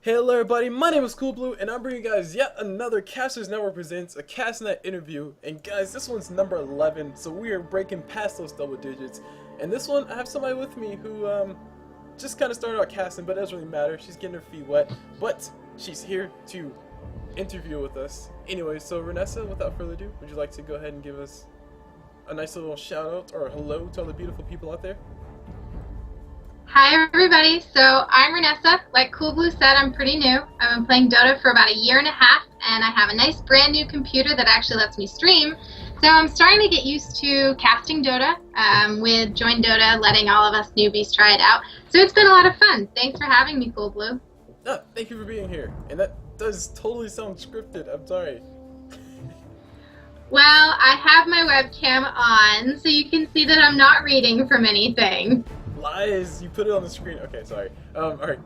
Hello everybody, my name is Cool Blue, and I'm bringing you guys yet another Casters Network Presents a CasNet interview. And guys, this one's number 11, so we are breaking past those double digits. And this one, I have somebody with me who just kind of started out casting, but it doesn't really matter. She's getting her feet wet, but she's here to interview with us. Anyway, so Reinessa, without further ado, would you like to go ahead and give us a nice little shout out or hello to all the beautiful people out there? Hi everybody, so I'm Reinessa. Like Cool Blue said, I'm pretty new. I've been playing Dota for about a year and a half, and I have a nice brand new computer that actually lets me stream. So I'm starting to get used to casting Dota with Join Dota, letting all of us newbies try it out. So it's been a lot of fun. Thanks for having me, Cool Blue. Thank you for being here. And that does totally sound scripted, I'm sorry. Well, I have my webcam on, so you can see that I'm not reading from anything. Lies! You put it on the screen. Okay, sorry. Alright.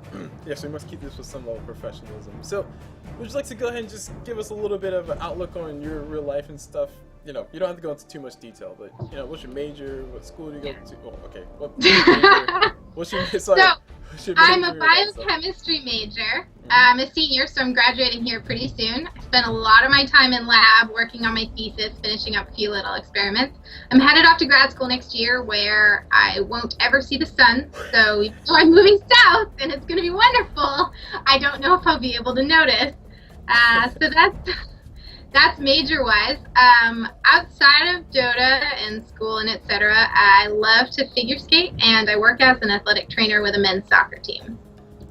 Yes, we must keep this with some level of professionalism. So, would you like to go ahead and just give us a little bit of an outlook on your real life and stuff? You know, you don't have to go into too much detail, but, you know, what's your major? What school do you go to? Oh, okay. What's your major? Sorry. So, I'm a biochemistry major. I'm a senior, so I'm graduating here pretty soon. I spent a lot of my time in lab working on my thesis, finishing up a few little experiments. I'm headed off to grad school next year where I won't ever see the sun, so I'm moving south and it's going to be wonderful. I don't know if I'll be able to notice. So that's major-wise. Outside of Dota and school and etc., I love to figure skate, and I work as an athletic trainer with a men's soccer team.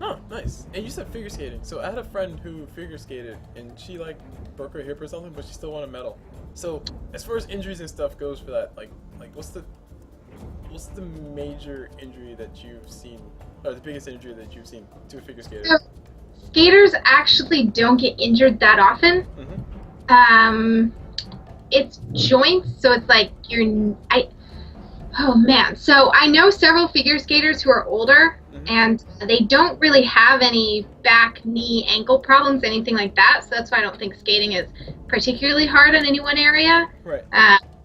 Oh, nice. And you said figure skating. So I had a friend who figure skated, and she like broke her hip or something, but she still won a medal. So as far as injuries and stuff goes for that, like what's the major injury that you've seen, or the biggest injury that you've seen to a figure skater? So, skaters actually don't get injured that often. It's joints, so it's like oh man. So I know several figure skaters who are older, and they don't really have any back, knee, ankle problems, anything like that. So that's why I don't think skating is particularly hard in any one area. Right.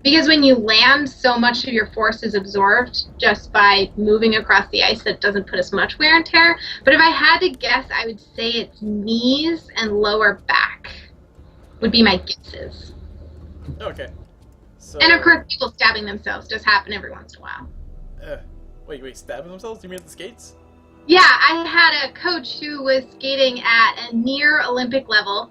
Because when you land, so much of your force is absorbed just by moving across the ice that doesn't put as much wear and tear. But if I had to guess, I would say it's knees and lower back would be my guesses. Okay. So, and of course, people stabbing themselves does happen every once in a while. Wait, stabbing themselves? You mean at the skates? Yeah, I had a coach who was skating at a near Olympic level,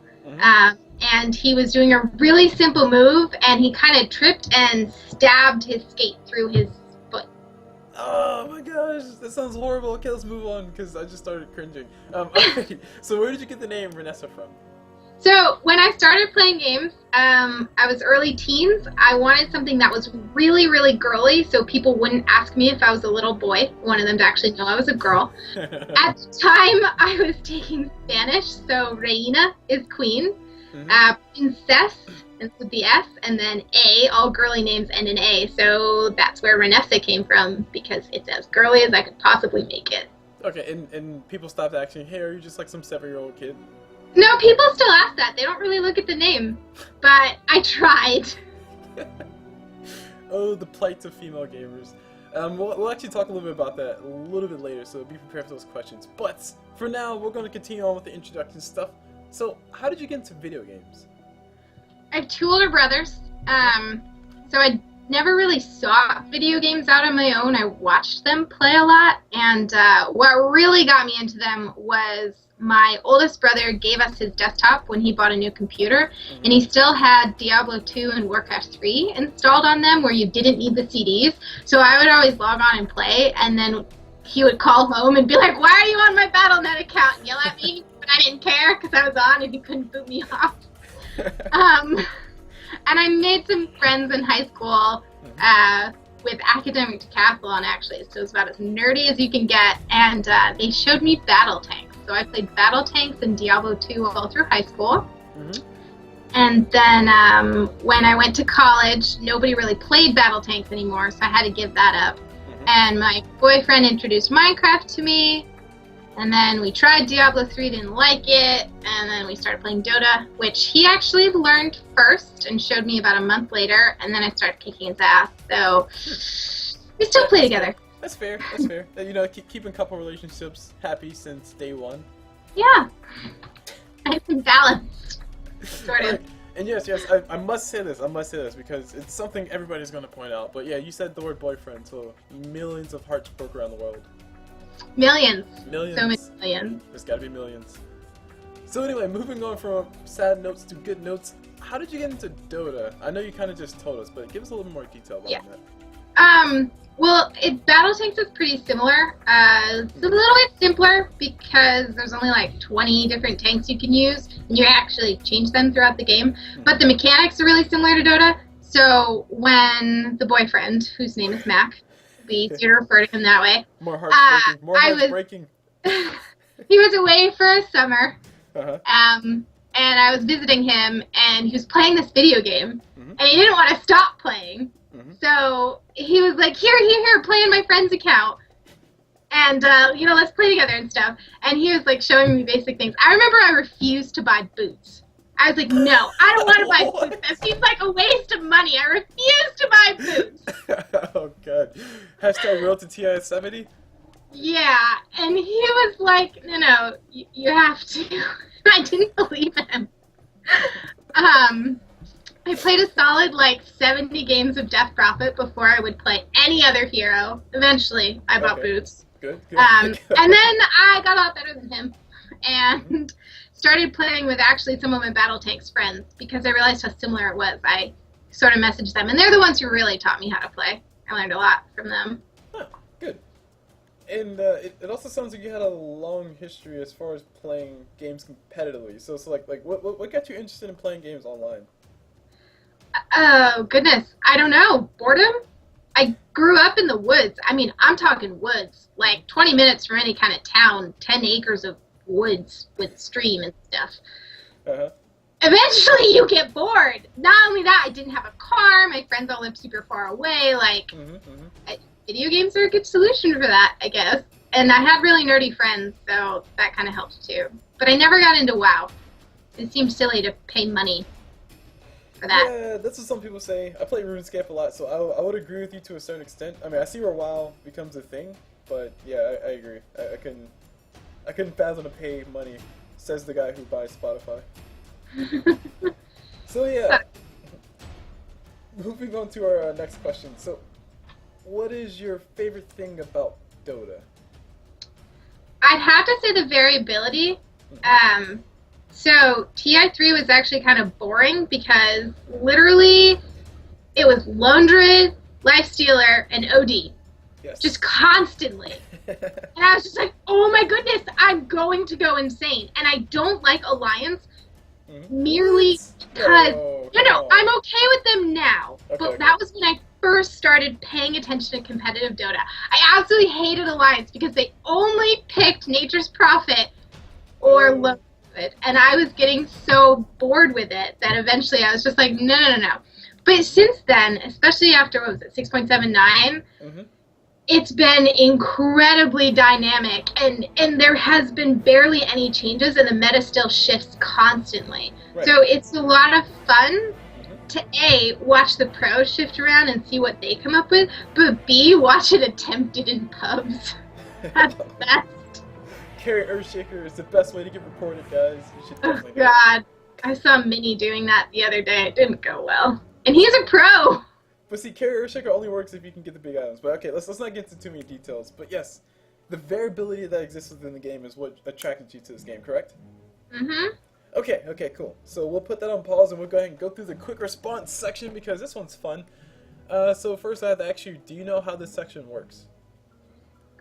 and he was doing a really simple move, and he kind of tripped and stabbed his skate through his foot. Oh my gosh, that sounds horrible. Okay, let's move on, because I just started cringing. Okay, so where did you get the name Reinessa from? So when I started playing games, I was early teens. I wanted something that was really, really girly so people wouldn't ask me if I was a little boy. I wanted them to actually know I was a girl. At the time, I was taking Spanish, so Reina is queen. Princess ends with the S, and then A, all girly names end in A. So that's where Reinessa came from, because it's as girly as I could possibly make it. Okay, and people stopped asking, hey, are you just like some 7-year-old kid? No, people still ask that. They don't really look at the name, but I tried. Oh, the plight of female gamers. We'll actually talk a little bit about that a little bit later, so be prepared for those questions. But for now, we're going to continue on with the introduction stuff. So, how did you get into video games? I have two older brothers, so I never really saw video games out on my own. I watched them play a lot, and what really got me into them was my oldest brother gave us his desktop when he bought a new computer, and he still had Diablo 2 and Warcraft 3 installed on them where you didn't need the CDs. So I would always log on and play, and then he would call home and be like, why are you on my Battle.net account? And yell at me, but I didn't care because I was on and he couldn't boot me off. And I made some friends in high school with academic decathlon, actually, so it's about as nerdy as you can get, and they showed me battle tanks. So I played battle tanks in Diablo 2 all through high school. And then when I went to college, nobody really played battle tanks anymore, so I had to give that up. And my boyfriend introduced Minecraft to me, and then we tried Diablo 3, didn't like it, and then we started playing Dota, which he actually learned first and showed me about a month later, and then I started kicking his ass, so we still play together. That's fair. That's fair. You know, keeping couple relationships happy since day one. Yeah. Nice and balanced. Sort of. Right. And yes, I must say this. I must say this because it's something everybody's going to point out. But yeah, you said the word boyfriend, so millions of hearts broke around the world. Millions. Millions. So many millions. There's got to be millions. So anyway, moving on from sad notes to good notes, how did you get into Dota? I know you kind of just told us, but give us a little more detail about that. Well, BattleTanks is pretty similar. It's a little bit simpler because there's only like 20 different tanks you can use, and you actually change them throughout the game. But the mechanics are really similar to Dota. So when the boyfriend, whose name is Mac, it'll be easier to refer to him that way. More hearts breaking. More hearts breaking. He was away for a summer. Uh-huh. And I was visiting him, and he was playing this video game, and he didn't want to stop playing. So he was like, here, play in my friend's account, and, let's play together and stuff. And he was, like, showing me basic things. I remember I refused to buy boots. I was like, no, I don't want to buy boots. That seems like a waste of money. I refuse to buy boots. Oh, God. Hashtag real to TI-70? Yeah, and he was like, no, you have to. I didn't believe him. I played a solid, 70 games of Death Prophet before I would play any other hero. Eventually, I bought boots. Good. And then I got a lot better than him and started playing with actually some of my BattleTanks friends because I realized how similar it was. I sort of messaged them, and they're the ones who really taught me how to play. I learned a lot from them. Huh, good. And it also sounds like you had a long history as far as playing games competitively. So what got you interested in playing games online? Oh, goodness. I don't know. Boredom? I grew up in the woods. I mean, I'm talking woods. 20 minutes from any kind of town, 10 acres of woods with stream and stuff. Uh-huh. Eventually, you get bored. Not only that, I didn't have a car. My friends all lived super far away. Video games are a good solution for that, I guess. And I had really nerdy friends, so that kind of helped too. But I never got into WoW. It seemed silly to pay money for that. Yeah, that's what some people say. I play RuneScape a lot, so I would agree with you to a certain extent. I mean, I see where WoW becomes a thing, but yeah, I agree. I couldn't fathom to pay money, says the guy who buys Spotify. So yeah, moving on to our next question. So, what is your favorite thing about Dota? I'd have to say the variability. So TI3 was actually kind of boring because literally it was Lone Druid, Lifestealer, and OD. Yes. Just constantly. And I was just like, oh my goodness, I'm going to go insane. And I don't like Alliance merely because... No, I'm okay with them now. But that was when I first started paying attention to competitive Dota. I absolutely hated Alliance because they only picked Nature's Prophet or Lone Druid. And I was getting so bored with it that eventually I was just like, no. But since then, especially after, 6.79, it's been incredibly dynamic, and there has been barely any changes, and the meta still shifts constantly. Right. So it's a lot of fun to A, watch the pros shift around and see what they come up with, but B, watch it attempted in pubs. That's the best. Carry Earthshaker is the best way to get reported, guys. You should definitely do it. God. I saw Minnie doing that the other day. It didn't go well. And he's a pro! But see, Carry Earthshaker only works if you can get the big items. But okay, let's not get into too many details. But yes, the variability that exists within the game is what attracted you to this game, correct? Okay, cool. So we'll put that on pause and we'll go ahead and go through the quick response section because this one's fun. So first I have to ask you, do you know how this section works?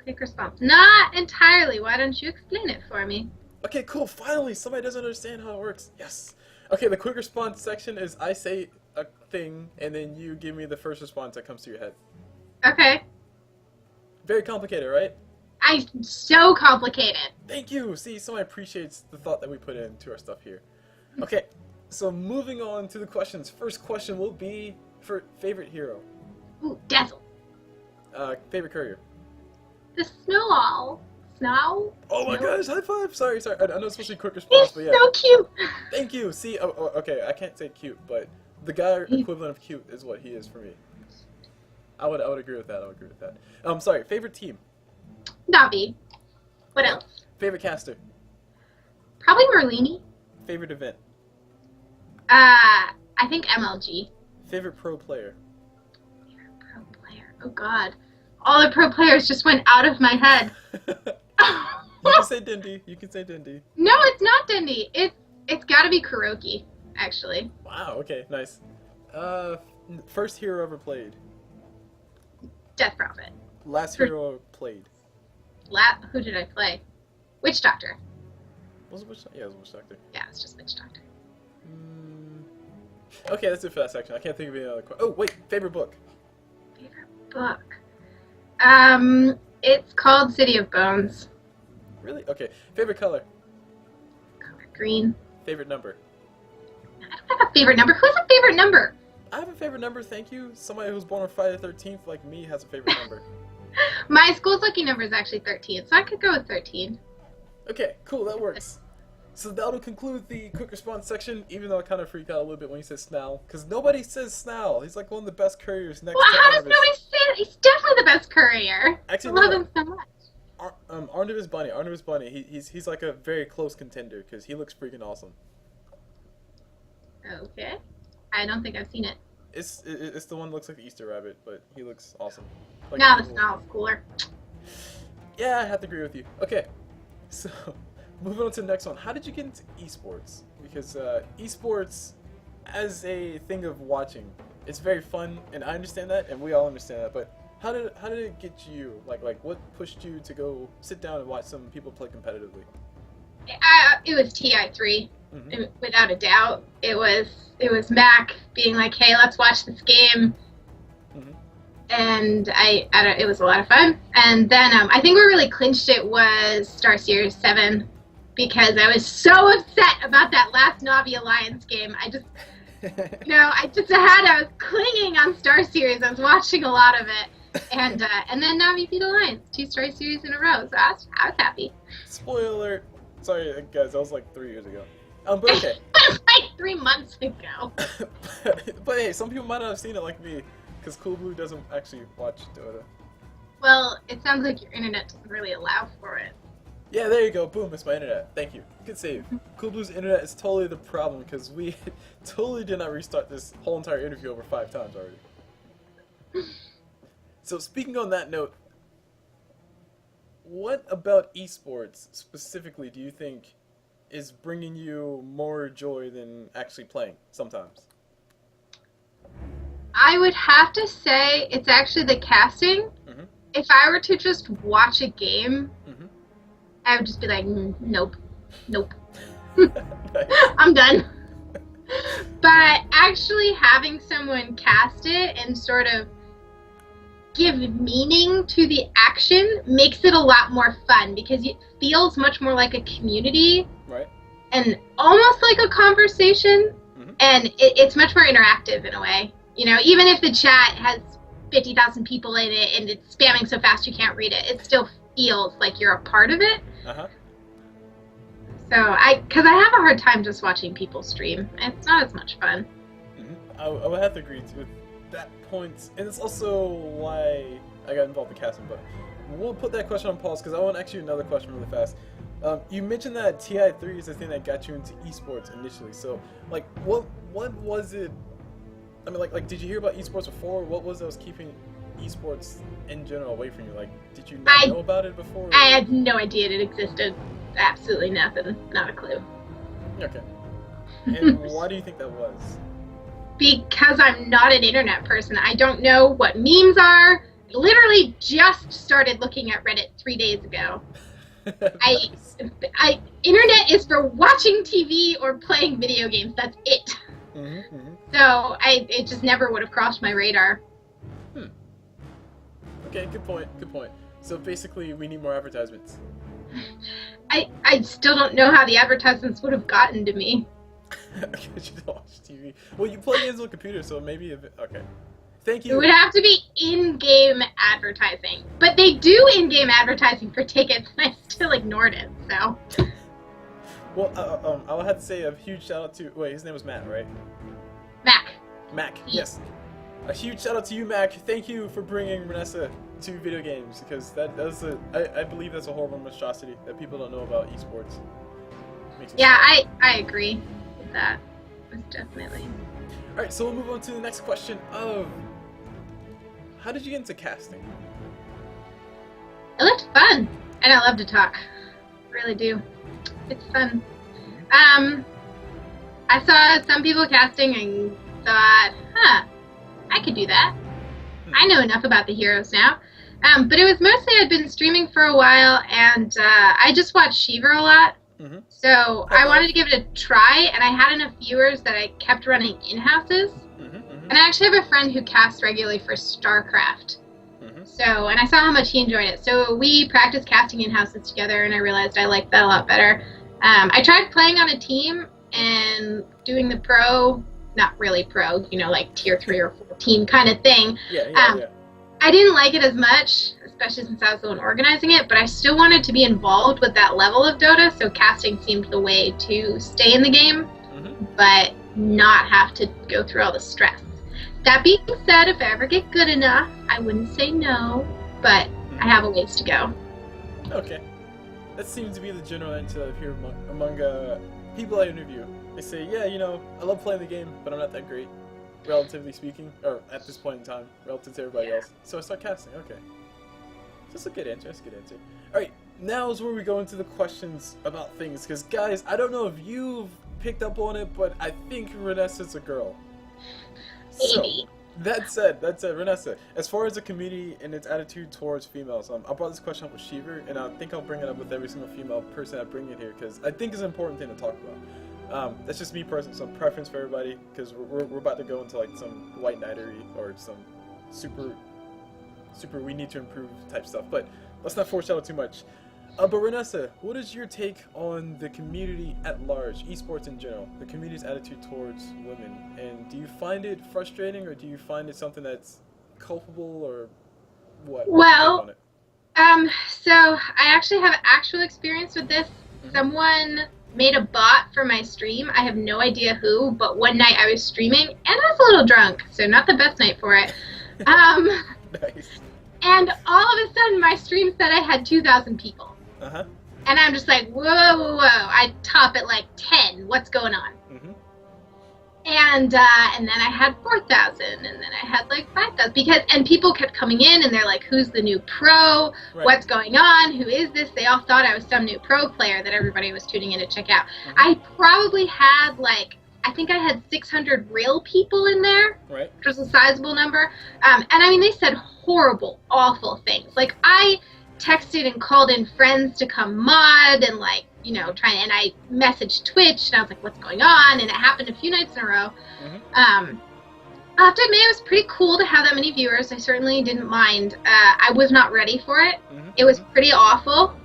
Quick response. Not entirely. Why don't you explain it for me? Okay, cool. Finally, somebody doesn't understand how it works. Yes. Okay, the quick response section is I say a thing and then you give me the first response that comes to your head. Okay. Very complicated, right? So complicated. Thank you. See, someone appreciates the thought that we put into our stuff here. Okay, so moving on to the questions. First question will be for favorite hero. Ooh, Dazzle. Favorite courier. The Snow. Snow? Oh my gosh, high five! Sorry. I know it's supposed to be quick response, but yeah. He's so cute. Thank you. See, okay, I can't say cute, but the guy equivalent of cute is what he is for me. I would agree with that. Sorry, favorite team. Navi. What else? Favorite caster. Probably Merlini. Favorite event? I think MLG. Favorite pro player? Favorite pro player. Oh God, all the pro players just went out of my head. You can say Dindy. You can say Dindy. No, it's not Dindy. It's got to be Kuroki, actually. Wow. Okay. Nice. First hero ever played. Death Prophet. Last hero played. Who did I play? Witch Doctor. Was it Witch Doctor? Yeah, it was Witch Doctor. Yeah, it's just Witch Doctor. Okay, that's it for that section. I can't think of any other. Oh wait, favorite book. Favorite book. It's called City of Bones. Really? Okay. Favorite color. Color green. Favorite number. I don't have a favorite number. Who has a favorite number? I have a favorite number, thank you. Somebody who's born on Friday the 13th, like me, has a favorite number. My school's lucky number is actually 13, so I could go with 13. Okay, cool, that works. So that'll conclude the quick response section, even though I kind of freaked out a little bit when he said Snell. Because nobody says Snell. He's like one of the best couriers next well, to how does Artemis. nobody say that? He's definitely the best courier. Actually, I love him so much. Artemis Bunny, he's like a very close contender, because he looks freaking awesome. Okay. I don't think I've seen it. It's the one that looks like the Easter rabbit, but he looks awesome. Like No, the Snell's cooler. Yeah, I have to agree with you. Okay, so moving on to the next one. How did you get into esports? Because esports, as a thing of watching, it's very fun, and I understand that, and we all understand that. But how did it get you? Like what pushed you to go sit down and watch some people play competitively? It was TI3, Mm-hmm. without a doubt. It was Mac being like, "Hey, let's watch this game." Mm-hmm. And it was a lot of fun. And then I think what really clinched it was Star Series 7, because I was so upset about that last Navi Alliance game. I was clinging on Star Series. I was watching a lot of it. And then Navi beat Alliance, 2 Star Series in a row. So I was happy. Spoiler alert. Sorry, guys, that was like 3 years ago. But okay. It was like 3 months ago. but hey, some people might not have seen it like me, because Cool Blue doesn't actually watch Dota. Well, it sounds like your internet doesn't really allow for it. Yeah, there you go. Boom, it's my internet. Thank you. Good save. Cool Blue's internet is totally the problem, because we totally did not restart this whole entire interview over 5 times already. So speaking on that note, what about esports specifically do you think is bringing you more joy than actually playing sometimes? I would have to say it's actually the casting. Mm-hmm. If I were to just watch a game, Mm-hmm. I would just be like, nope. Nice. I'm done. But actually having someone cast it and sort of give meaning to the action makes it a lot more fun, because it feels much more like a community. Right. And almost like a conversation. Mm-hmm. And it's much more interactive in a way. You know, even if the chat has 50,000 people in it and it's spamming so fast you can't read it, it still feels like you're a part of it. Uh-huh. So because I have a hard time just watching people stream. It's not as much fun. Mm-hmm. I would have to agree with that point, and it's also why I got involved in casting. But we'll put that question on pause, because I want actually another question really fast. You mentioned that TI3 is the thing that got you into esports initially. So, like, what was it? I mean, like, did you hear about esports before? What was that was keeping esports in general away from you? Like, did you not know about it before? I had no idea it existed. Absolutely nothing. Not a clue. Okay. And why do you think that was? Because I'm not an internet person. I don't know what memes are. I literally just started looking at Reddit 3 days ago. Nice. Internet is for watching TV or playing video games. That's it. Mm-hmm, mm-hmm. So it just never would have crossed my radar. Okay, good point. Good point. So basically, we need more advertisements. I still don't know how the advertisements would have gotten to me. Because you don't watch TV. Well, you play games on a computer, so maybe okay. Thank you. It would have to be in-game advertising. But they do in-game advertising for tickets, and I still ignored it, so. Well, I would have to say a huge shout out to. Wait, his name was Matt, right? Mac, yes. A huge shout out to you, Mac. Thank you for bringing Reinessa to video games, because I believe that's a horrible monstrosity that people don't know about esports. Makes Yeah, I agree with that. Most definitely. All right, so we'll move on to the next question of how did you get into casting? It looked fun, and I love to talk. Really do. It's fun. I saw some people casting and thought, I could do that. I know enough about the heroes now. But it was mostly I'd been streaming for a while, and I just watched Shiver a lot. Mm-hmm. So I wanted to give it a try, and I had enough viewers that I kept running in-houses. Mm-hmm, mm-hmm. And I actually have a friend who casts regularly for StarCraft. Mm-hmm. So, and I saw how much he enjoyed it. So we practiced casting in-houses together, and I realized I liked that a lot better. I tried playing on a team and doing the pro, not really pro, you know, like tier 3 or 4 team kind of thing. Yeah. I didn't like it as much, especially since I was the one organizing it, but I still wanted to be involved with that level of Dota, so casting seemed the way to stay in the game, but not have to go through all the stress. That being said, if I ever get good enough, I wouldn't say no, but I have a ways to go. Okay. That seems to be the general answer I hear among people I interview. They say, yeah, you know, I love playing the game, but I'm not that great, relatively speaking, or at this point in time, relative to everybody else. So I start casting, okay. That's a good answer, Alright, now is where we go into the questions about things, because guys, I don't know if you've picked up on it, but I think Reinessa's a girl. Maybe. So, that said, Reinessa, as far as the community and its attitude towards females, I brought this question up with Shiver, and I think I'll bring it up with every single female person I bring in here, because I think it's an important thing to talk about. That's just me personally, some preference for everybody, because we're about to go into like some white knightery or some super we need to improve type stuff, but let's not foreshadow too much. But Reinessa, what is your take on the community at large, esports in general, the community's attitude towards women, and do you find it frustrating, or do you find it something that's culpable, or what? Well, so I actually have actual experience with this. Someone made a bot for my stream. I have no idea who, but one night I was streaming, and I was a little drunk, so not the best night for it. Nice. And all of a sudden, my stream said I had 2,000 people. And I'm just like, whoa. I top at like 10. What's going on? And then I had 4,000, and then I had like 5,000 and people kept coming in, and they're like, who's the new pro? Right. What's going on? Who is this? They all thought I was some new pro player that everybody was tuning in to check out. I probably had like, I think I had 600 real people in there, which was a sizable number. And I mean, they said horrible, awful things. Like, I texted and called in friends to come mod and, like, you know, and I messaged Twitch, and I was like, what's going on? And it happened a few nights in a row. I have to admit, it was pretty cool to have that many viewers. I certainly didn't mind. I was not ready for it. It was pretty awful.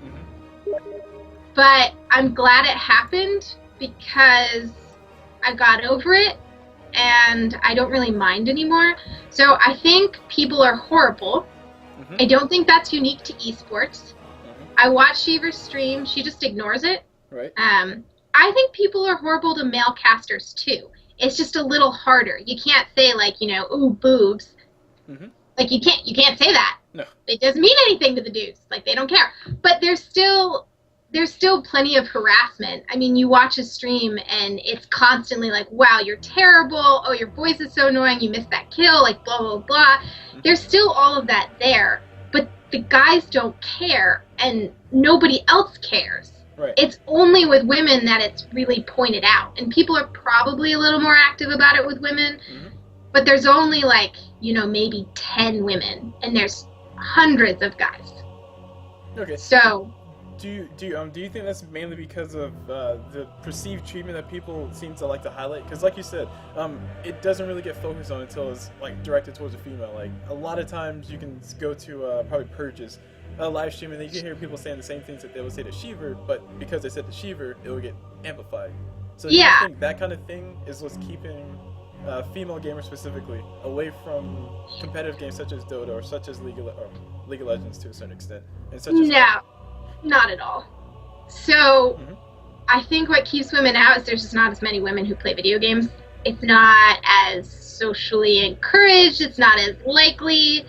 But I'm glad it happened, because I got over it, and I don't really mind anymore. So I think people are horrible. I don't think that's unique to esports. I watch Shiver's stream. She just ignores it. I think people are horrible to male casters too. It's just a little harder. You can't say, like, you know, ooh, boobs. Like, you can't say that. No. It doesn't mean anything to the dudes. Like, they don't care. But there's still plenty of harassment. I mean, you watch a stream and it's constantly like, wow, you're terrible. Oh, your voice is so annoying. You missed that kill. Like, blah, blah, blah. There's still all of that there. But the guys don't care, and nobody else cares. It's only with women that it's really pointed out. And people are probably a little more active about it with women. But there's only, like, you know, maybe 10 women. And there's hundreds of guys. So... Do you think that's mainly because of the perceived treatment that people seem to like to highlight? Because like you said, it doesn't really get focused on until it's like directed towards a female. Like, a lot of times you can go to probably Purges live stream, and then you can hear people saying the same things that they would say to Shiver, but because they said to Shiver, it will get amplified. So do you think that kind of thing is what's keeping female gamers specifically away from competitive games such as Dota or such as League of Legends to a certain extent? And such as not at all. So, I think what keeps women out is there's just not as many women who play video games. It's not as socially encouraged. It's not as likely.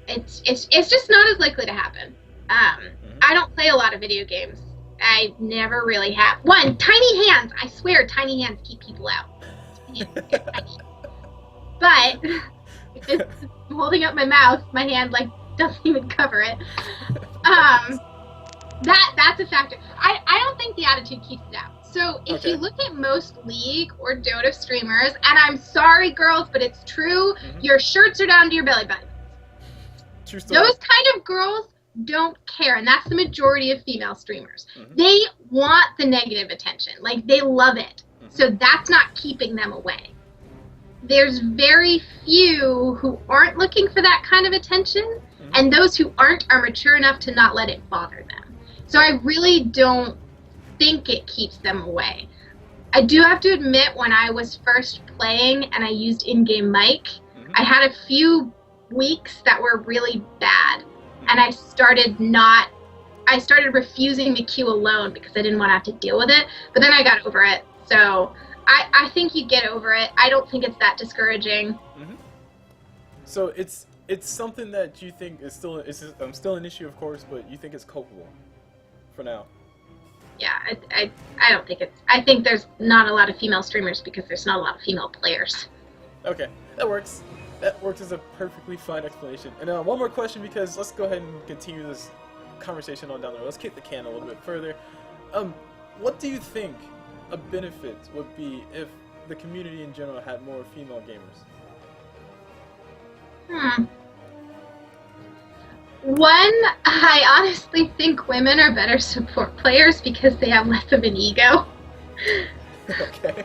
It's just not as likely to happen. I don't play a lot of video games. I never really have. One, tiny hands. I swear, tiny hands keep people out. They're tiny. But if it's holding up my mouth, my hand like doesn't even cover it. That's a factor. I don't think the attitude keeps it out. So if you look at most League or Dota streamers, and I'm sorry, girls, but it's true, your shirts are down to your belly button. True story. Those kind of girls don't care, and that's the majority of female streamers. They want the negative attention. Like, they love it. So that's not keeping them away. There's very few who aren't looking for that kind of attention, and those who aren't are mature enough to not let it bother them. So I really don't think it keeps them away. I do have to admit, when I was first playing and I used in-game mic, I had a few weeks that were really bad, and I started refusing to queue alone because I didn't want to have to deal with it, but then I got over it. So I think you get over it. I don't think it's that discouraging. So it's something that you think is still an issue, of course, but you think it's copable for now. Yeah, I don't think it's. I think there's not a lot of female streamers because there's not a lot of female players. Okay, that works. That works as a perfectly fine explanation. And one more question, because let's go ahead and continue this conversation on down the road. Let's kick the can a little bit further. What do you think a benefit would be if the community in general had more female gamers? One, I honestly think women are better support players because they have less of an ego. Okay.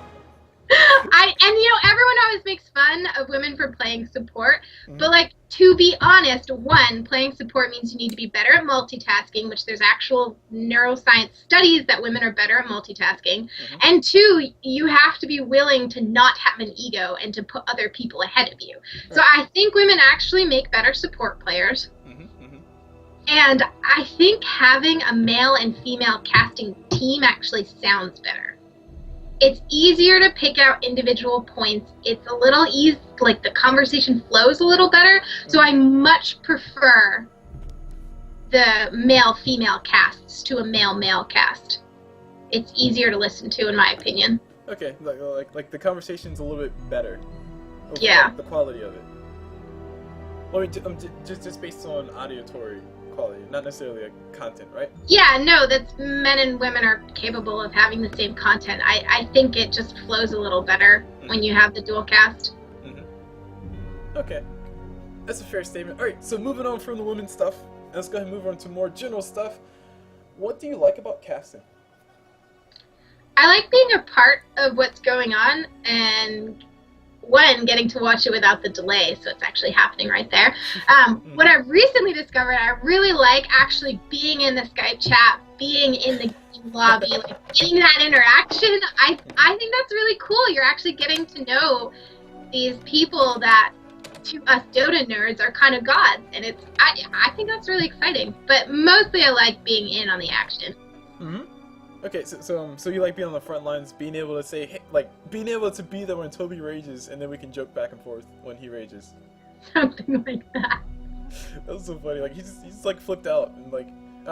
Everyone always makes fun of women for playing support, but like, to be honest, one, playing support means you need to be better at multitasking, which there's actual neuroscience studies that women are better at multitasking, and two, you have to be willing to not have an ego and to put other people ahead of you. So I think women actually make better support players. And I think having a male and female casting team actually sounds better. It's easier to pick out individual points. It's a little easy, like the conversation flows a little better. So I much prefer the male-female casts to a male-male cast. It's easier to listen to, in my opinion. Okay, like the conversation's a little bit better. Yeah. The quality of it. Well, just based on auditory quality, not necessarily like content, right? Yeah, no, that's men and women are capable of having the same content. I think it just flows a little better when you have the dual cast. Okay, that's a fair statement. All right, so moving on from the women stuff, let's go ahead and move on to more general stuff. What do you like about casting? I like being a part of what's going on, and one, getting to watch it without the delay, so it's actually happening right there. What I've recently discovered, I really like actually being in the Skype chat, being in the game lobby, like getting that interaction. I think that's really cool. You're actually getting to know these people that, to us Dota nerds, are kind of gods, and I think that's really exciting. But mostly I like being in on the action. Okay, so you like being on the front lines, being able to say, hey, like, being able to be there when Toby rages, and then we can joke back and forth when he rages. Something like that. That was so funny. Like, he's like flipped out, and like,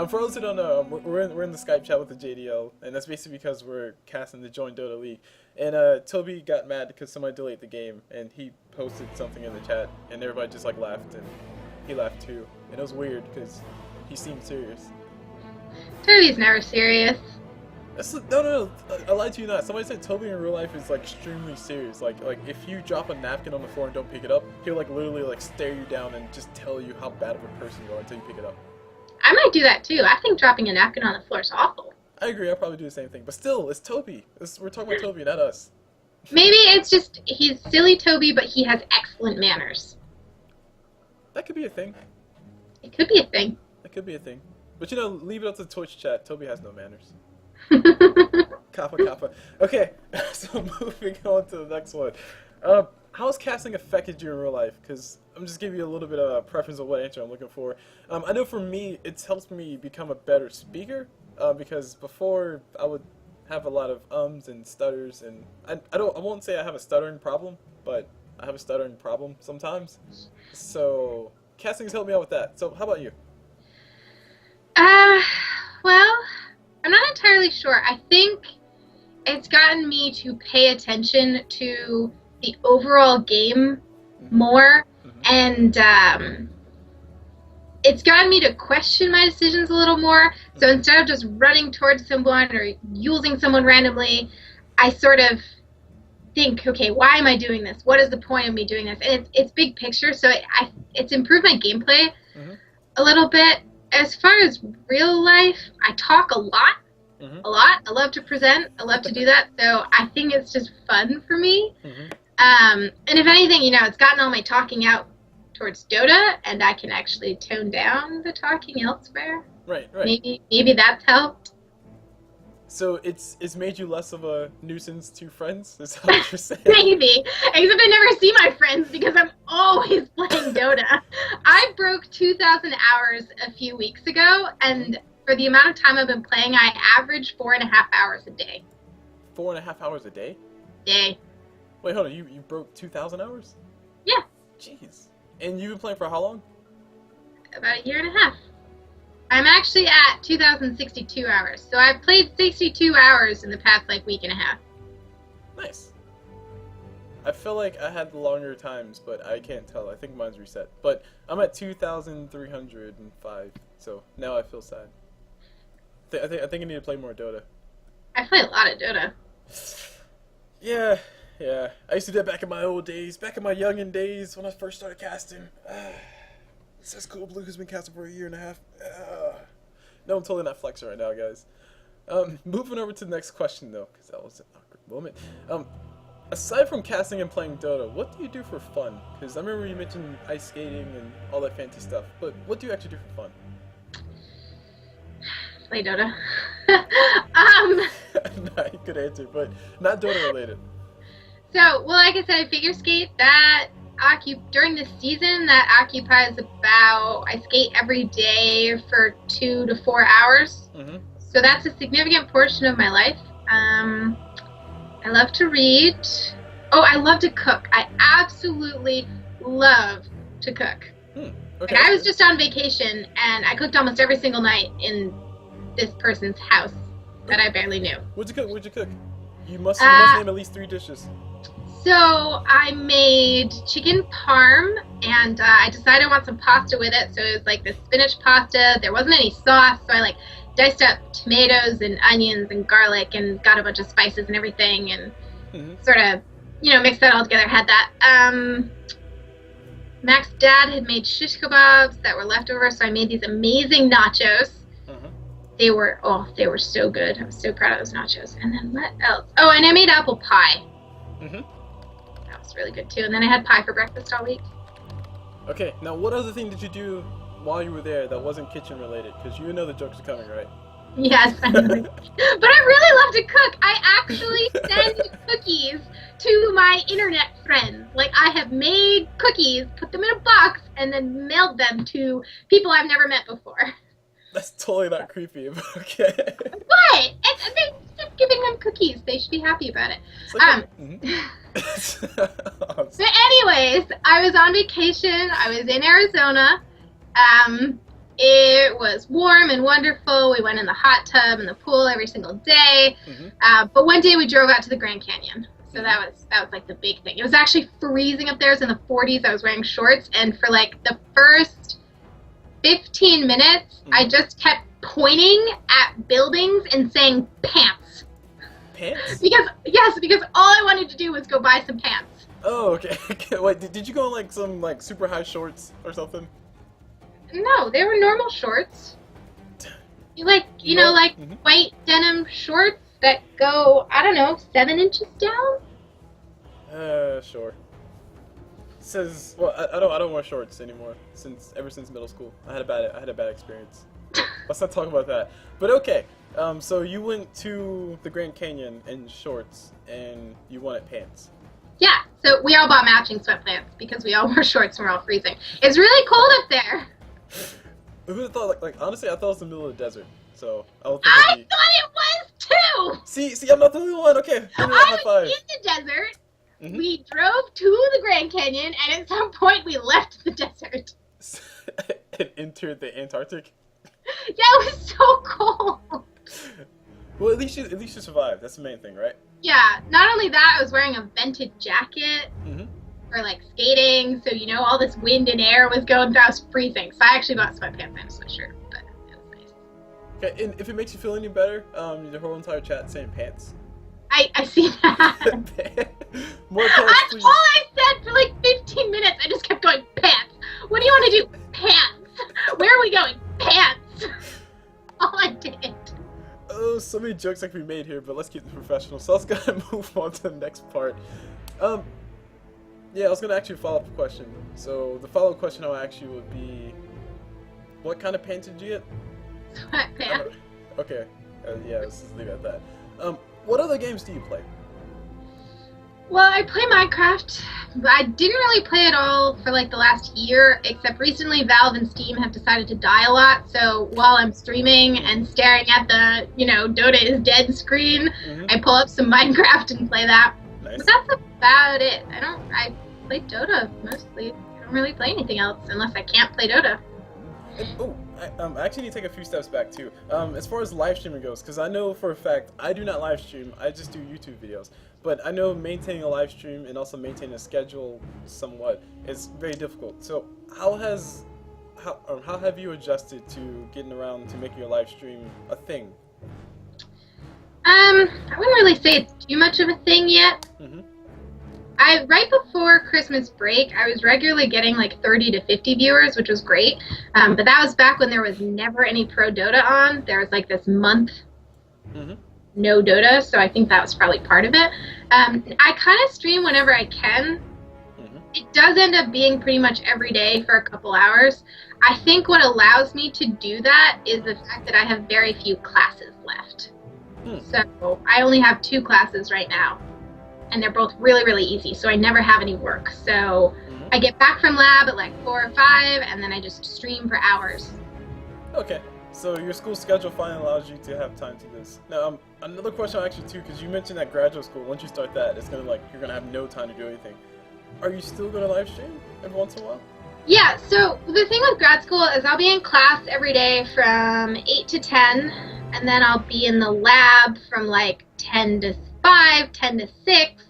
for those who don't know, we're in the Skype chat with the JDL, and that's basically because we're casting the Join Dota League. And Toby got mad because somebody delayed the game, and he posted something in the chat, and everybody just like laughed, and he laughed too, and it was weird because he seemed serious. Toby's never serious. No, I lied to you not. Somebody said Toby in real life is like extremely serious. Like if you drop a napkin on the floor and don't pick it up, he'll like literally like stare you down and just tell you how bad of a person you are until you pick it up. I might do that too. I think dropping a napkin on the floor is awful. I agree. I'll probably do the same thing. But still, it's Toby. We're talking about Toby, not us. Maybe it's just he's silly Toby, but he has excellent manners. That could be a thing. It could be a thing. That could be a thing. But leave it up to the Twitch chat. Toby has no manners. Kappa. Okay, so moving on to the next one. How has casting affected you in real life? Because I'm just giving you a little bit of a preference of what answer I'm looking for. I know for me, it's helped me become a better speaker. Because before I would have a lot of ums and stutters, and I won't say I have a stuttering problem, but I have a stuttering problem sometimes. So casting has helped me out with that. So how about you? Well, I'm not entirely sure. I think it's gotten me to pay attention to the overall game more, and it's gotten me to question my decisions a little more. So instead of just running towards someone or using someone randomly, I sort of think, okay, why am I doing this? What is the point of me doing this? And it's big picture, so it's improved my gameplay a little bit. As far as real life, I talk a lot. I love to present. I love to do that. So I think it's just fun for me. And if anything, it's gotten all my talking out towards Dota, and I can actually tone down the talking elsewhere. Right. Maybe that's helped. So it's made you less of a nuisance to friends? Is that what you're saying? Maybe. Except I never see my friends because I'm always playing Dota. I broke 2,000 hours a few weeks ago, and for the amount of time I've been playing, I average 4.5 hours a day. 4.5 hours a day? Day. Wait, hold on. You broke 2,000 hours? Yeah. Jeez. And you've been playing for how long? About a year and a half. I'm actually at 2,062 hours. So I've played 62 hours in the past, week and a half. Nice. I feel like I had longer times, but I can't tell. I think mine's reset. But I'm at 2,305, so now I feel sad. I think I need to play more Dota. I play a lot of Dota. Yeah. I used to do that back in my old days, back in my youngin' days when I first started casting. It says Cool Blue has been casting for a year and a half. No, I'm totally not flexing right now, guys. Moving over to the next question, though, because that was an awkward moment. Aside from casting and playing Dota, what do you do for fun? Because I remember you mentioned ice skating and all that fancy stuff, but what do you actually do for fun? Play Dota. Nah, you could answer, but not Dota related. So, like I said, I figure skate. During the season, that occupies about, I skate every day for 2 to 4 hours. So that's a significant portion of my life. I love to read. Oh, I love to cook. I absolutely love to cook. Okay. I was just on vacation, and I cooked almost every single night in this person's house that I barely knew. What'd you cook? You must name at least 3 dishes. So I made chicken parm, and I decided I want some pasta with it. So it was this spinach pasta. There wasn't any sauce, so I diced up tomatoes and onions and garlic and got a bunch of spices and everything, and sort of mixed that all together. Had that. Mac's dad had made shish kebabs that were left over, so I made these amazing nachos. They were so good. I was so proud of those nachos. And then what else? Oh, and I made apple pie. That was really good too. And then I had pie for breakfast all week. Okay, now what other thing did you do while you were there that wasn't kitchen related? Because you know the jokes are coming, right? Yes, I know. But I really love to cook. I actually send cookies to my internet friends. I have made cookies, put them in a box, and then mailed them to people I've never met before. That's totally not creepy, but okay. What? They're just giving them cookies. They should be happy about it. So anyways, I was on vacation. I was in Arizona. It was warm and wonderful. We went in the hot tub and the pool every single day. But one day we drove out to the Grand Canyon. So that was the big thing. It was actually freezing up there. It was in the 40s. I was wearing shorts, and for the first 15 minutes, I just kept pointing at buildings and saying pants. Pants? Because all I wanted to do was go buy some pants. Oh, okay. Wait, did you go in some super high shorts or something? No, they were normal shorts. White denim shorts that go, 7 inches down? Sure. It says, well, I don't wear shorts anymore ever since middle school. I had a bad experience. Let's not talk about that. But okay, so you went to the Grand Canyon in shorts and you wanted pants. Yeah, so we all bought matching sweatpants because we all wore shorts and we're all freezing. It's really cold up there. Who would have thought, honestly, I thought it was the middle of the desert, so I don't think I thought it was too! See, I'm not the only one, okay. High five. In the desert. We drove to the Grand Canyon, and at some point we left the desert. And entered the Antarctic? Yeah, it was so cold. Well, at least you survived. That's the main thing, right? Yeah, not only that, I was wearing a vented jacket Mm-hmm. for like skating, so all this wind and air was going through. I was freezing, so I actually got sweatpants and a sweatshirt, but it was nice. Okay, and if it makes you feel any better, the whole entire chat saying pants. I see that. More pants, That's please. all I said for like 15 minutes. I just kept going, pants. What do you want to do? Pants. Where are we going? Pants. All I did. Oh, so many jokes that can be made here, but let's keep this professional. So let's go ahead and move on to the next part. Yeah, I was gonna ask you a follow-up question. So the follow-up question I'll ask you would be, what kind of pants did you get? Sweatpants. Okay. Yeah, let's just leave it at that. What other games do you play? Well, I play Minecraft, but I didn't really play it all for like the last year, except recently Valve and Steam have decided to die a lot, so while I'm streaming and staring at the, Dota is dead screen, I pull up some Minecraft and play that. Nice. But that's about it. I play Dota mostly. I don't really play anything else unless I can't play Dota. I actually need to take a few steps back too. As far as live streaming goes, because I know for a fact I do not live stream. I just do YouTube videos. But I know maintaining a live stream and also maintaining a schedule somewhat is very difficult. So how have you adjusted to getting around to making your live stream a thing? I wouldn't really say it's too much of a thing yet. Right before Christmas break, I was regularly getting like 30 to 50 viewers, which was great. But that was back when there was never any pro Dota on. There was like this month no Dota, so I think that was probably part of it. I kind of stream whenever I can. It does end up being pretty much every day for a couple hours. I think what allows me to do that is the fact that I have very few classes left. So I only have 2 classes right now, and they're both really, really easy, so I never have any work. So I get back from lab at like 4 or 5, and then I just stream for hours. Okay, so your school schedule finally allows you to have time to do this. Now, another question I'll ask you too, because you mentioned that graduate school, once you start that, it's gonna you're gonna have no time to do anything. Are you still gonna live stream every once in a while? Yeah, so the thing with grad school is I'll be in class every day from 8 to 10, and then I'll be in the lab from like 10 to 5, 10 to 6,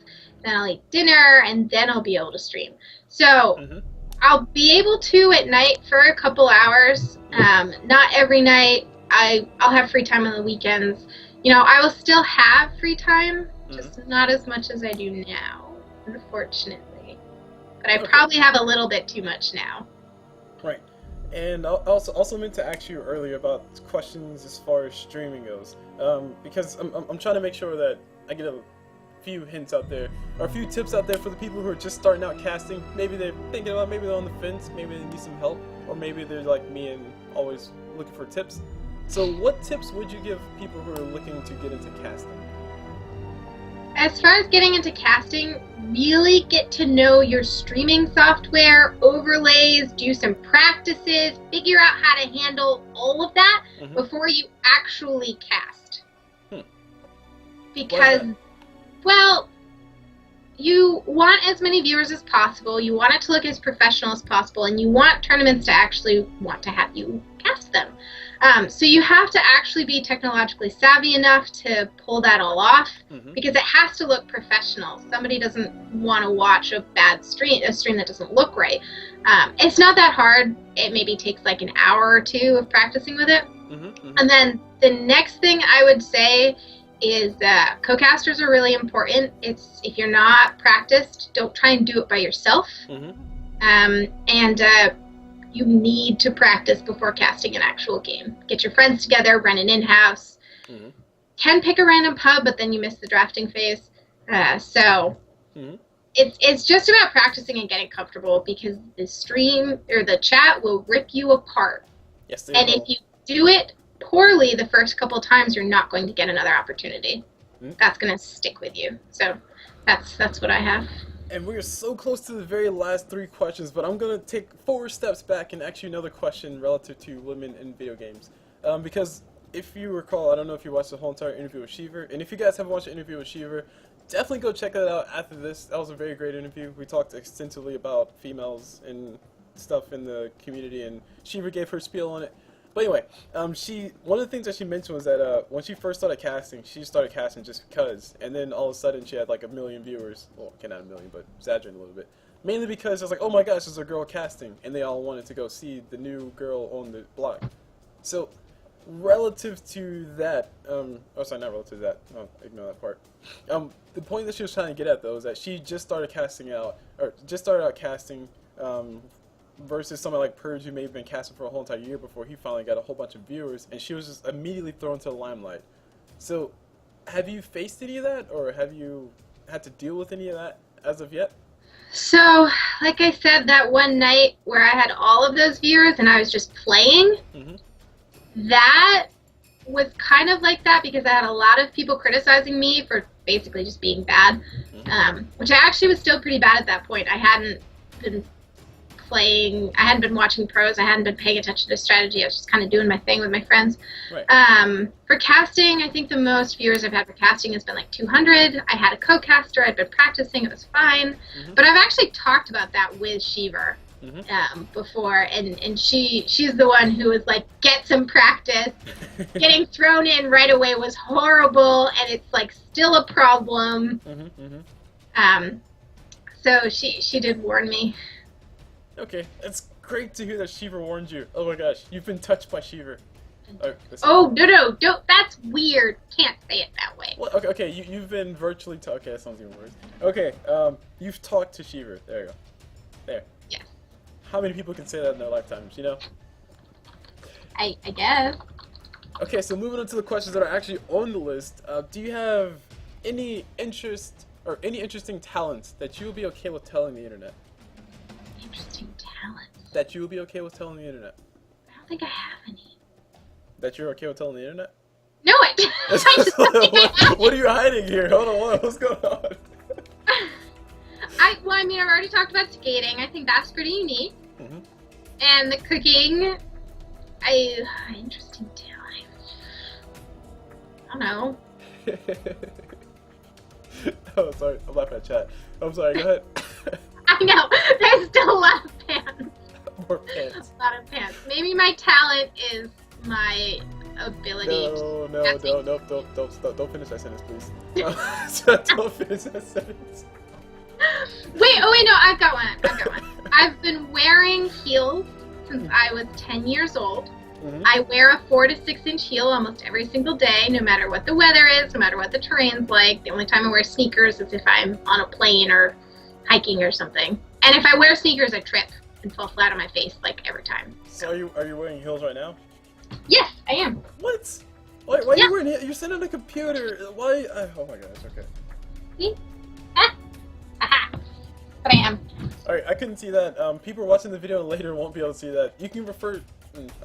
then I'll eat dinner, and then I'll be able to stream. So I'll be able to at night for a couple hours. Not every night. I'll have free time on the weekends. I will still have free time, just not as much as I do now, unfortunately. But I probably have a little bit too much now. Right. And I also meant to ask you earlier about questions as far as streaming goes, because I'm trying to make sure that I get a few hints out there, or a few tips out there for the people who are just starting out casting. Maybe they're thinking about, maybe they're on the fence, maybe they need some help, or maybe they're like me and always looking for tips. So what tips would you give people who are looking to get into casting? As far as getting into casting, really get to know your streaming software, overlays, do some practices, figure out how to handle all of that before you actually cast. Because, well, you want as many viewers as possible, you want it to look as professional as possible, and you want tournaments to actually want to have you cast them. So you have to actually be technologically savvy enough to pull that all off, because it has to look professional. Somebody doesn't want to watch a stream that doesn't look right. It's not that hard. It maybe takes like an hour or 2 of practicing with it. And then the next thing I would say is co-casters are really important. If you're not practiced, don't try and do it by yourself. You need to practice before casting an actual game. Get your friends together, run an in-house. Can pick a random pub, but then you miss the drafting phase. It's just about practicing and getting comfortable, because the stream or the chat will rip you apart. Yes, and if you do it poorly the first couple times, you're not going to get another opportunity. That's going to stick with you. So that's what I have. And we are so close to the very last 3 questions, but I'm going to take 4 steps back and ask you another question relative to women in video games. Because if you recall, I don't know if you watched the whole entire interview with Shiver, and if you guys haven't watched the interview with Shiver, definitely go check that out after this. That was a very great interview. We talked extensively about females and stuff in the community, and Shiver gave her spiel on it. But anyway, one of the things that she mentioned was that when she first started casting, she started casting just because, and then all of a sudden she had like 1 million viewers. Well, okay, not 1 million, but exaggerating a little bit. Mainly because it was like, oh my gosh, there's a girl casting, and they all wanted to go see the new girl on the block. So, relative to that, oh sorry, not relative to that. No, ignore that part. The point that she was trying to get at though is that she just started casting out, or just started out casting. Versus someone like Purge who may have been casting for a whole entire year before he finally got a whole bunch of viewers, and she was just immediately thrown to the limelight. So, have you faced any of that, or have you had to deal with any of that as of yet? So, like I said, that one night where I had all of those viewers and I was just playing, that was kind of like that because I had a lot of people criticizing me for basically just being bad, which I actually was still pretty bad at that point. I hadn't been playing, I hadn't been watching pros, I hadn't been paying attention to strategy, I was just kind of doing my thing with my friends. Right. For casting, I think the most viewers I've had for casting has been like 200. I had a co-caster, I'd been practicing, it was fine. But I've actually talked about that with Shiver before, and she's the one who was like, get some practice. Getting thrown in right away was horrible, and it's like still a problem. So she did warn me. Okay, it's great to hear that Shiver warned you. Oh my gosh, you've been touched by Shiver. Oh, no, don't, that's weird. Can't say it that way. Well, okay, you've been virtually okay, that sounds even worse. Okay, you've talked to Shiver. There you go. There. Yes. How many people can say that in their lifetimes, you know? I guess. Okay, so moving on to the questions that are actually on the list, do you have any interest or any interesting talents that you would be okay with telling the internet? Interesting talents? That you would be okay with telling the internet? I don't think I have any. That you're okay with telling the internet? No, I just what are you hiding here? Hold on, what's going on? Well, I mean, I've already talked about skating. I think that's pretty unique. And the cooking, interesting talent. I don't know. Oh, sorry, I'm laughing at chat. I'm sorry, go ahead. I know, there's still a lot of pants. More pants. A lot of pants. Maybe my talent is my ability. Don't finish that sentence, please. Don't finish that sentence. Wait, no, I've got one. I've been wearing heels since I was 10 years old. I wear a 4 to 6 inch heel almost every single day, no matter what the weather is, no matter what the terrain's like. The only time I wear sneakers is if I'm on a plane or hiking or something. And if I wear sneakers, I trip and fall flat on my face like every time. So are you wearing heels right now? Yes, I am. What? Why are you wearing heels? You're sitting on a computer. Why? Oh my gosh. Okay. See? But I am. Alright, I couldn't see that. People watching the video later won't be able to see that. You can refer.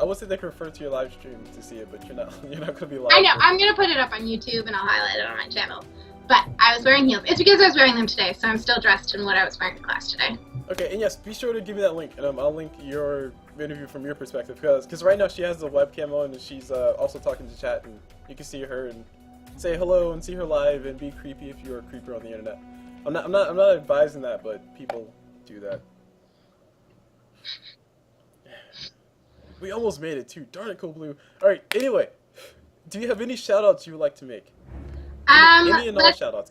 I would say they can refer to your live stream to see it, but you're not going to be live. I know. I'm going to put it up on YouTube and I'll highlight it on my channel. But I was wearing heels. It's because I was wearing them today, so I'm still dressed in what I was wearing in class today. Okay, and yes, be sure to give me that link, and I'll link your interview from your perspective, because right now she has the webcam on, and she's also talking to chat, and you can see her and say hello and see her live and be creepy if you're a creeper on the internet. I'm not advising that, but people do that. We almost made it too. Darn it, Cool Blue. Alright, anyway, do you have any shoutouts you would like to make? Any and all shoutouts.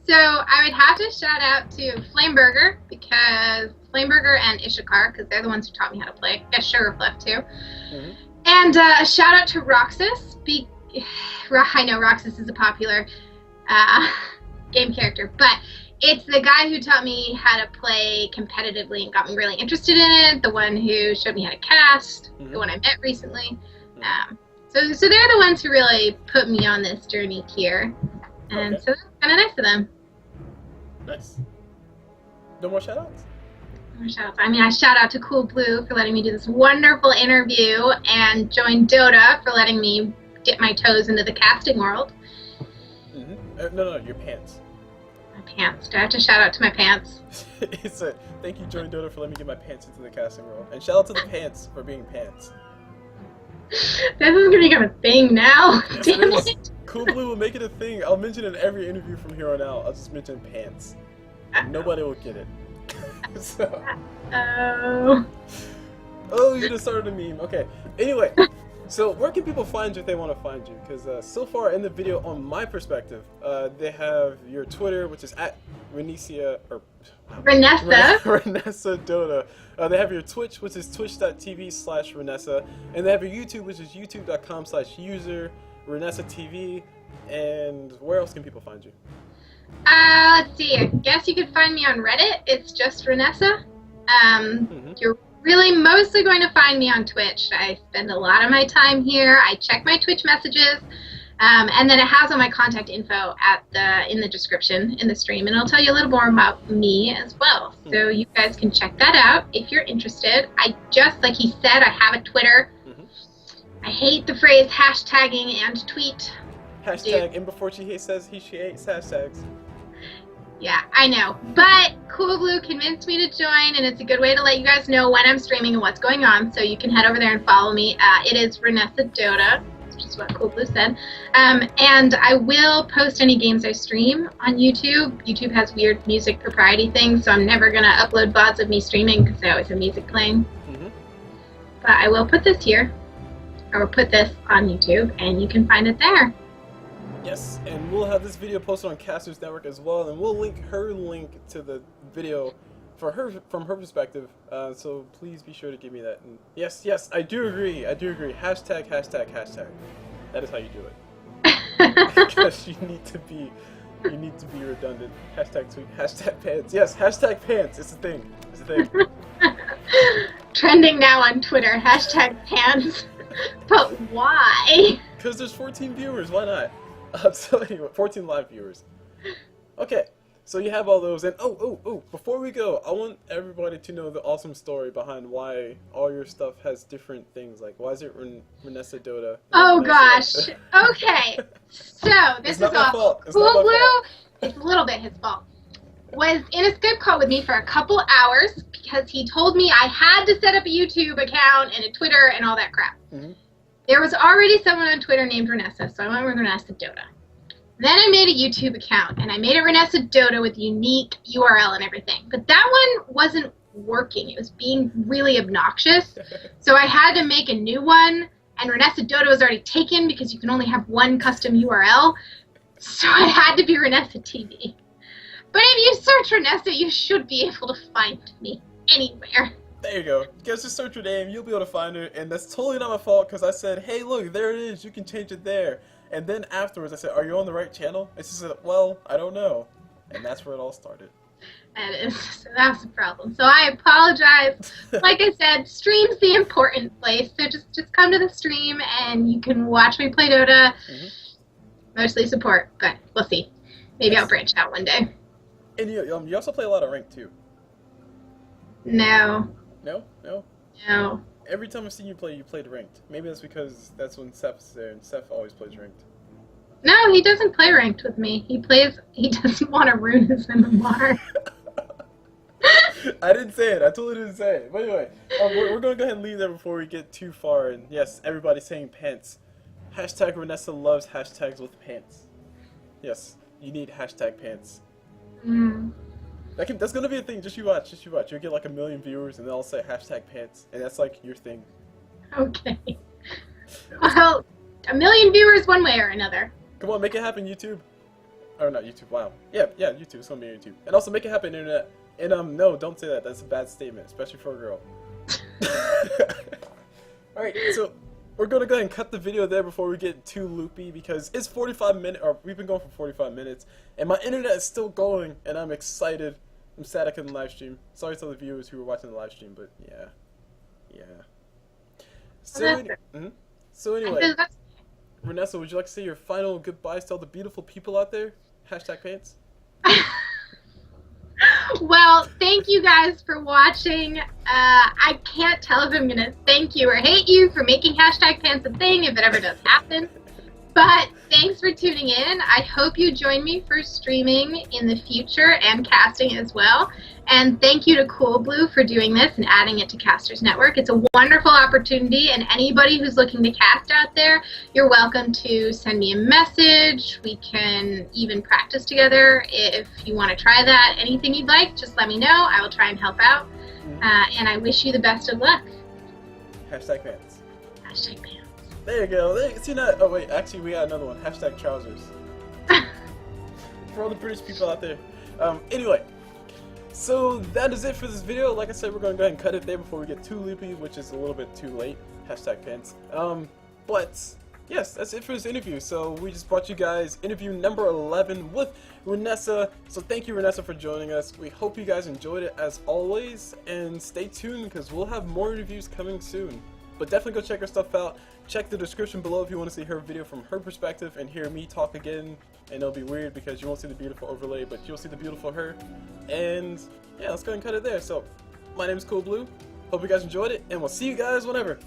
So I would have to shout out to Flameburger, because Flameburger and Ishikar, because they're the ones who taught me how to play. I guess Sugarflip too. And a shout out to Roxas. I know Roxas is a popular game character, but it's the guy who taught me how to play competitively and got me really interested in it. The one who showed me how to cast. The one I met recently. So they're the ones who really put me on this journey here. And so that's kind of nice of them. Nice. No more shoutouts? No more shoutouts. I mean, I shout out to Cool Blue for letting me do this wonderful interview, and Join Dota for letting me dip my toes into the casting world. No, your pants. My pants. Do I have to shout out to my pants? It's a thank you, Join Dota, for letting me get my pants into the casting world. And shout out to the pants for being pants. This is gonna become a thing now. Yes, Damn it. Cool Blue will make it a thing. I'll mention it in every interview from here on out. I'll just mention pants. Nobody will get it. So. Oh, you just started a meme. Okay. Anyway, so where can people find you if they want to find you? Because so far in the video, on my perspective, they have your Twitter, which is at Reinessa Dota. They have your Twitch, which is twitch.tv/Reinessa, and they have your YouTube, which is youtube.com/user Reinessa TV. And where else can people find you? Let's see. I guess you could find me on Reddit. It's just Reinessa. You're really mostly going to find me on Twitch. I spend a lot of my time here. I check my Twitch messages, and then it has all my contact info in the description in the stream, and it'll tell you a little more about me as well. So you guys can check that out if you're interested. I just, like he said, I have a Twitter. I hate the phrase hashtagging and tweet. Hashtag, and before she hates hashtags. Yeah, I know. But Cool Blue convinced me to join, and it's a good way to let you guys know when I'm streaming and what's going on. So you can head over there and follow me. It is Reinessa Dota, which is what Cool Blue said. And I will post any games I stream on YouTube. YouTube has weird music propriety things, so I'm never going to upload VODs of me streaming because I always have music playing. But I will put this here, or put this on YouTube, and you can find it there. Yes, and we'll have this video posted on Casters Network as well, and we'll link her link to the video for her from her perspective. So please be sure to give me that. And yes, I do agree. Hashtag. That is how you do it. Because you need to be redundant. Hashtag tweet. Hashtag pants. Yes, hashtag pants. It's a thing. Trending now on Twitter. Hashtag pants. But why? Because there's 14 viewers. Why not? So anyway, 14 live viewers. Okay, so you have all those, and oh, before we go, I want everybody to know the awesome story behind why all your stuff has different things. Like, why is it Reinessa Dota? Oh gosh. Okay. So this is awful. Cool Blue, it's a little bit his fault. Was in a Skype call with me for a couple hours because he told me I had to set up a YouTube account and a Twitter and all that crap. There was already someone on Twitter named Reinessa, so I went with Reinessa Dota. Then I made a YouTube account, and I made a Reinessa Dota with unique URL and everything. But that one wasn't working. It was being really obnoxious. So I had to make a new one, and Reinessa Dota was already taken because you can only have one custom URL. So I had to be Reinessa TV. But if you search Reinessa, you should be able to find me anywhere. There you go. You guys just search her name, you'll be able to find her, and that's totally not my fault because I said, hey, look, there it is, you can change it there. And then afterwards I said, are you on the right channel? And she said, well, I don't know. And that's where it all started. So that's the problem. So I apologize. Like I said, stream's the important place, so just come to the stream and you can watch me play Dota. Mostly support, but we'll see. Maybe I'll branch out one day. And you also play a lot of ranked too. No. No? No. Every time I've seen you play, you played ranked. Maybe that's because that's when Seth's there, and Seth always plays ranked. No, he doesn't play ranked with me. He doesn't want to ruin us in the water. I didn't say it. I totally didn't say it. But anyway, we're going to go ahead and leave there before we get too far. And yes, everybody's saying pants. Hashtag Reinessa loves hashtags with pants. Yes, you need hashtag pants. That's gonna be a thing. Just you watch. You'll get like 1 million viewers, and they'll say hashtag pants, and that's like your thing. Okay. Well, 1 million viewers one way or another. Come on, make it happen, YouTube. Or not YouTube. Wow. Yeah, YouTube. It's gonna be YouTube. And also make it happen, internet. And no, don't say that. That's a bad statement, especially for a girl. All right, so we're gonna go ahead and cut the video there before we get too loopy because it's 45 minutes, or we've been going for 45 minutes, and my internet is still going, and I'm excited. I'm sad I couldn't live stream. Sorry to the viewers who were watching the live stream, but yeah. So anyway, Reinessa, would you like to say your final goodbyes to all the beautiful people out there? Hashtag pants. Well, thank you guys for watching. I can't tell if I'm going to thank you or hate you for making hashtag pants a thing, if it ever does happen. But thanks for tuning in. I hope you join me for streaming in the future and casting as well. And thank you to Cool Blue for doing this and adding it to Casters Network. It's a wonderful opportunity, and anybody who's looking to cast out there, you're welcome to send me a message. We can even practice together if you want to try that. Anything you'd like, just let me know. I will try and help out. And I wish you the best of luck. Hashtag pants. Hashtag pants. There you go. See that? Oh wait, actually we got another one. Hashtag trousers. For all the British people out there. Anyway, so that is it for this video. Like I said, we're going to go ahead and cut it there before we get too loopy, which is a little bit too late. Hashtag pants. But yes, that's it for this interview. So we just brought you guys interview number 11 with Reinessa. So thank you, Reinessa, for joining us. We hope you guys enjoyed it as always, and stay tuned because we'll have more interviews coming soon. But definitely go check her stuff out. Check the description below if you want to see her video from her perspective and hear me talk again. And it'll be weird because you won't see the beautiful overlay, but you'll see the beautiful her. And yeah, let's go ahead and cut it there. So my name is Cool Blue. Hope you guys enjoyed it, and we'll see you guys whenever.